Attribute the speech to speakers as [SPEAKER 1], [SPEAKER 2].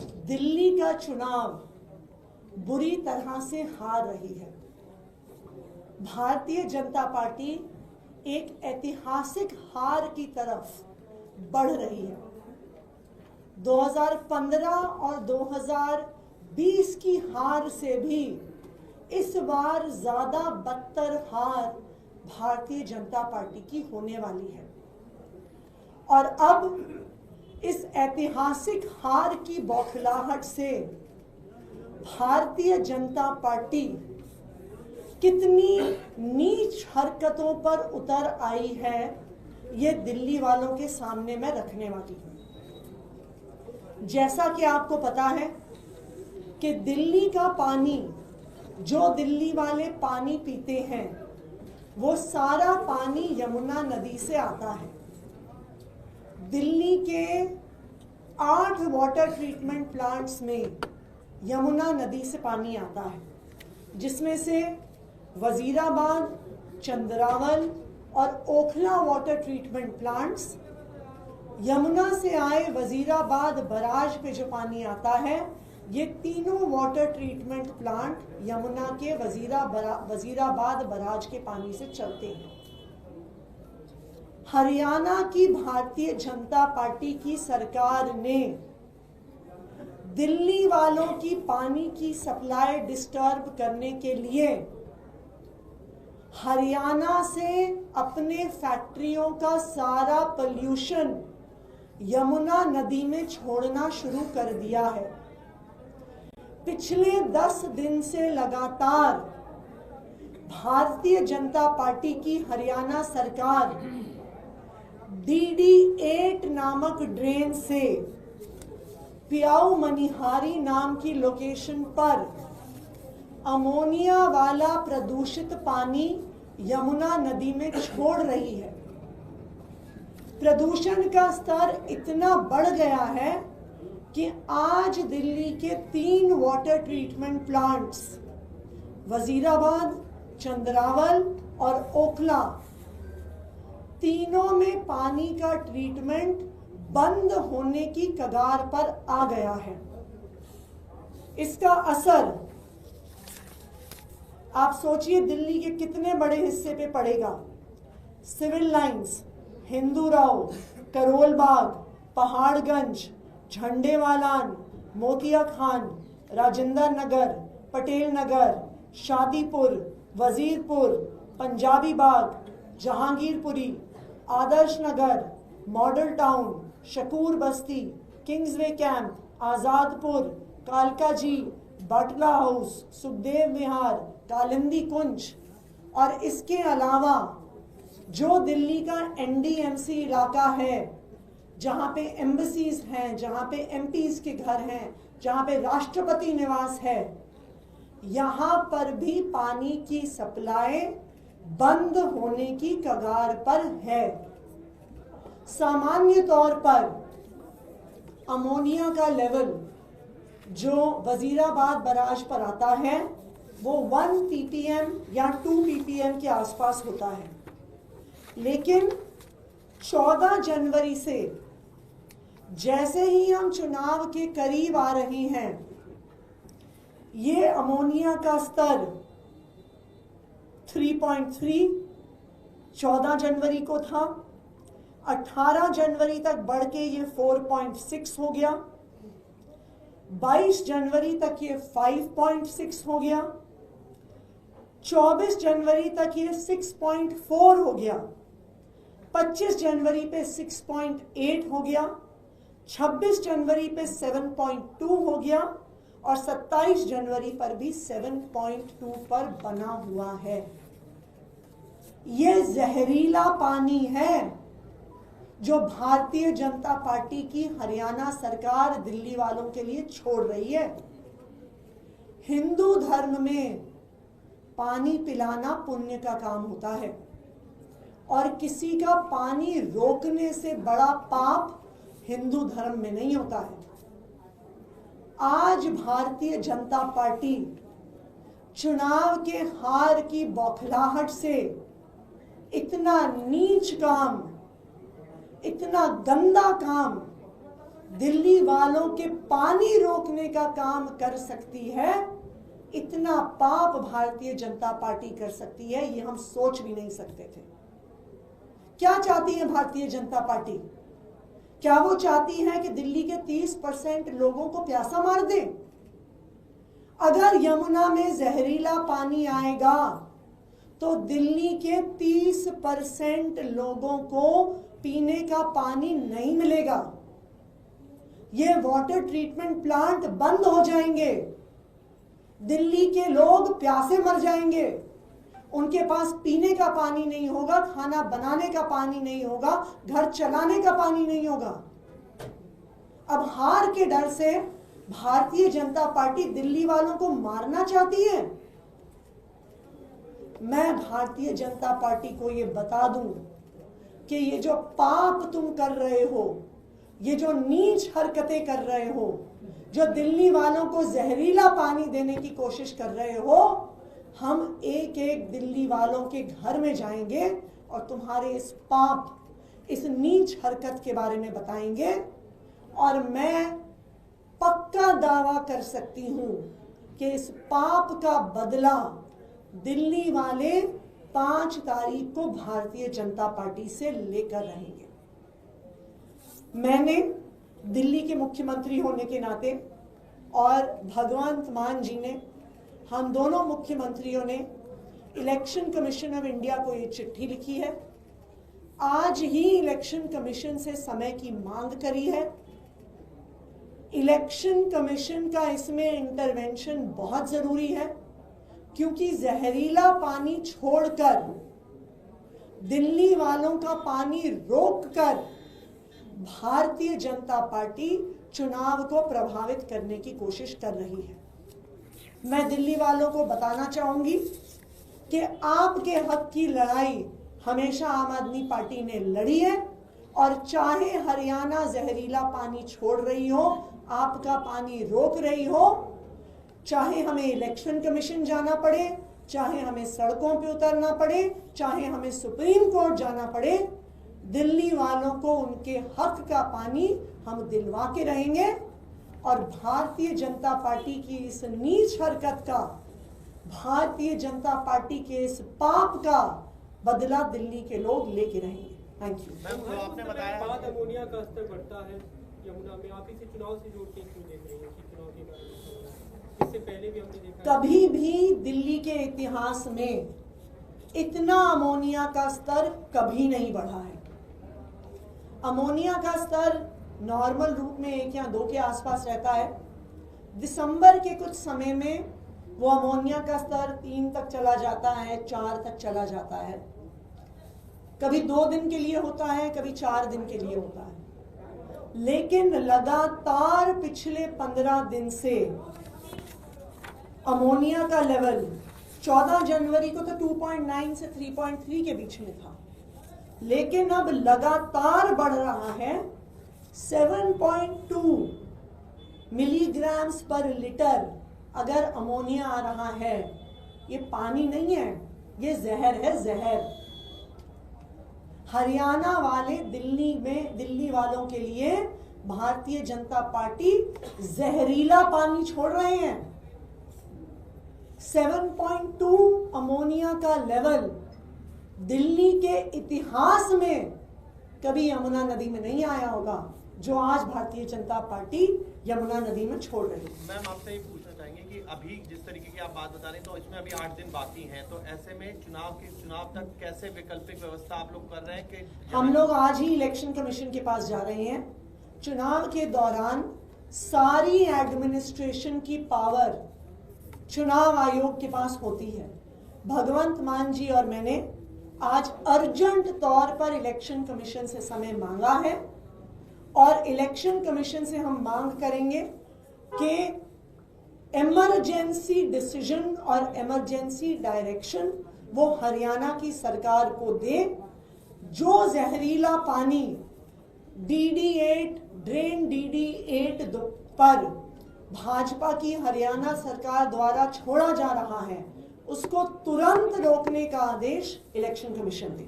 [SPEAKER 1] दिल्ली का चुनाव बुरी तरह से हार रही है। भारतीय जनता पार्टी एक ऐतिहासिक हार की तरफ बढ़ रही है। 2015 और 2020 की हार से भी इस बार ज्यादा बदतर हार भारतीय जनता पार्टी की होने वाली है। और अब इस ऐतिहासिक हार की बौखलाहट से भारतीय जनता पार्टी कितनी नीच हरकतों पर उतर आई है, ये दिल्ली वालों के सामने मैं रखने वाली हूं। जैसा कि आपको पता है कि दिल्ली का पानी, जो दिल्ली वाले पानी पीते हैं, वो सारा पानी यमुना नदी से आता है। दिल्ली के 8 वाटर ट्रीटमेंट प्लांट्स में यमुना नदी से पानी आता है, जिसमें से वजीराबाद, चंद्रावल और Okhla water treatment plants, Yamuna से आए वजीराबाद बराज पे जो पानी आता है, ये तीनों वाटर ट्रीटमेंट प्लांट यमुना के वजीराबाद बराज के पानी से चलते हैं। हरियाणा की भारतीय जनता पार्टी की सरकार ने दिल्ली वालों की पानी की सप्लाई डिस्टर्ब करने के लिए हरियाणा से अपने फैक्ट्रियों का सारा पोल्यूशन यमुना नदी में छोड़ना शुरू कर दिया है। पिछले 10 दिन से लगातार भारतीय जनता पार्टी की हरियाणा सरकार DD8 नामक ड्रेन से पियाऊ मनिहारी नाम की लोकेशन पर अमोनिया वाला प्रदूषित पानी यमुना नदी में छोड़ रही है। प्रदूषण का स्तर इतना बढ़ गया है कि आज दिल्ली के 3 water treatment plants Wazirabad, Chandrawal और ओखला, तीनों में पानी का ट्रीटमेंट बंद होने की कगार पर आ गया है। इसका असर आप सोचिए दिल्ली के कितने बड़े हिस्से पे पड़ेगा। सिविल लाइंस, हिंदूराव, करोल बाग, पहाड़गंज, झंडेवालान, मोतिया खान, राजेंद्र नगर, पटेल नगर, शादीपुर, वजीरपुर, पंजाबी बाग, जहांगीरपुरी, आदर्श नगर, मॉडल टाउन, शकूर बस्ती, किंग्सवे कैंप, आजादपुर, कालकाजी, बाटला हाउस, सुखदेव विहार, कालिंदी कुंज और इसके अलावा जो दिल्ली का NDMC इलाका है, जहां पे एम्बसीज हैं, जहां पे MPs के घर हैं, जहां पे राष्ट्रपति निवास है, यहां पर भी पानी की सप्लाई बंद होने की कगार पर है। सामान्य तौर पर अमोनिया का लेवल जो वजीराबाद बराज पर आता है वो 1 ppm या 2 ppm के आसपास होता है, लेकिन 14 जनवरी से जैसे ही हम चुनाव के करीब आ रहे हैं, ये अमोनिया का स्तर 3.3 14 जनवरी को था, 18 जनवरी तक बढ़ के ये 4.6 हो गया, 22 जनवरी तक ये 5.6 हो गया, 24 जनवरी तक ये 6.4 हो गया, 25 जनवरी पे 6.8 हो गया, 26 जनवरी पे 7.2 हो गया और 27 जनवरी पर भी 7.2 पर बना हुआ है। ये जहरीला पानी है जो भारतीय जनता पार्टी की हरियाणा सरकार दिल्ली वालों के लिए छोड़ रही है। हिंदू धर्म में पानी पिलाना पुण्य का काम होता है और किसी का पानी रोकने से बड़ा पाप हिंदू धर्म में नहीं होता है। आज भारतीय जनता पार्टी चुनाव के हार की बौखलाहट से इतना नीच काम, इतना गंदा काम दिल्ली वालों के पानी रोकने का काम कर सकती है, इतना पाप भारतीय जनता पार्टी कर सकती है, ये हम सोच भी नहीं सकते थे। क्या चाहती है भारतीय जनता पार्टी? क्या वो चाहती है कि दिल्ली के 30% लोगों को प्यासा मार दे? अगर यमुना में जहरीला पानी आएगा तो दिल्ली के 30% लोगों को पीने का पानी नहीं मिलेगा। ये वाटर ट्रीटमेंट प्लांट बंद हो जाएंगे, दिल्ली के लोग प्यासे मर जाएंगे, उनके पास पीने का पानी नहीं होगा, खाना बनाने का पानी नहीं होगा, घर चलाने का पानी नहीं होगा। अब हार के डर से भारतीय जनता पार्टी दिल्ली वालों को मारना चाहती है। मैं भारतीय जनता पार्टी को ये बता दूं कि ये जो पाप तुम कर रहे हो, ये जो नीच हरकतें कर रहे हो, जो दिल्ली वालों को जहरीला पानी देने की कोशिश कर रहे हो, हम एक एक दिल्ली वालों के घर में जाएंगे और तुम्हारे इस पाप, इस नीच हरकत के बारे में बताएंगे। और मैं पक्का दावा कर सकती हूं कि इस पाप का बदला दिल्ली वाले 5 तारीख को भारतीय जनता पार्टी से लेकर रहेंगे। मैंने दिल्ली के मुख्यमंत्री होने के नाते और भगवंत मान जी ने, हम दोनों मुख्यमंत्रियों ने इलेक्शन कमीशन ऑफ इंडिया को ये चिट्ठी लिखी है। आज ही इलेक्शन कमीशन से समय की मांग करी है। इलेक्शन कमीशन का इसमें इंटरवेंशन बहुत जरूरी है, क्योंकि जहरीला पानी छोड़कर, दिल्ली वालों का पानी रोककर भारतीय जनता पार्टी चुनाव को प्रभावित करने की कोशिश कर रही है। मैं दिल्ली वालों को बताना चाहूंगी कि आपके हक की लड़ाई हमेशा आम आदमी पार्टी ने लड़ी है, और चाहे हरियाणा जहरीला पानी छोड़ रही हो, आपका पानी रोक रही हो, चाहे हमें इलेक्शन कमीशन जाना पड़े, चाहे हमें सड़कों पे उतरना पड़े, चाहे हमें सुप्रीम कोर्ट जाना पड़े, दिल्ली वालों को उनके हक का पानी हम दिलवा के रहेंगे। और भारतीय जनता पार्टी की इस नीच हरकत का, भारतीय जनता पार्टी के इस पाप का बदला दिल्ली के लोग लेके रहेंगे। Thank you.
[SPEAKER 2] मैम, तो आपने बताया बाद अमोनिया का स्तर बढ़ता है यमुना में, आप इसे चुनाव से जोड़ के क्यों देख रही हैं कि चुनाव के कारण? इससे पहले भी हमने देखा,
[SPEAKER 1] कभी भी दिल्ली के इतिहास में इतना अमोनिया का स्तर कभी नहीं बढ़ा है। अमोनिया का स्तर नॉर्मल रूप में 1 या 2 के आसपास रहता है। दिसंबर के कुछ समय में वो अमोनिया का स्तर 3 तक चला जाता है, 4 तक चला जाता है। कभी 2 दिन के लिए होता है, कभी 4 दिन के लिए होता है। लेकिन लगातार पिछले 15 दिन से अमोनिया का लेवल 14 जनवरी को तो 2.9 से 3.3 के बीच में था, लेकिन अब लगातार बढ़ रहा है। 7.2 मिलीग्राम्स पर लीटर अगर अमोनिया आ रहा है, ये पानी नहीं है, ये जहर है, जहर। हरियाणा वाले दिल्ली वालों के लिए भारतीय जनता पार्टी जहरीला पानी छोड़ रहे हैं। 7.2 अमोनिया का लेवल दिल्ली के इतिहास में कभी यमुना नदी में नहीं आया होगा, जो आज भारतीय जनता पार्टी यमुना नदी में छोड़ रही है।
[SPEAKER 2] मैम, आपसे ये पूछना चाहेंगे कि अभी जिस तरीके की आप बात बता रहे हैं, तो इसमें अभी 8 दिन बाकी हैं, तो ऐसे में चुनाव तक कैसे वैकल्पिक व्यवस्था आप लोग कर रहे हैं? कि
[SPEAKER 1] हम लोग आज ही इलेक्शन कमीशन के पास जा रहे हैं। चुनाव के दौरान सारी एडमिनिस्ट्रेशन की पावर चुनाव आयोग के पास होती है। भगवंत मान जी और मैंने आज अर्जेंट तौर पर इलेक्शन कमीशन से समय मांगा है, और इलेक्शन कमीशन से हम मांग करेंगे कि इमरजेंसी डिसीजन और इमरजेंसी डायरेक्शन वो हरियाणा की सरकार को दे। जो जहरीला पानी DD8 ड्रेन DD8 पर भाजपा की हरियाणा सरकार द्वारा छोड़ा जा रहा है, उसको तुरंत रोकने का आदेश इलेक्शन कमीशन दे।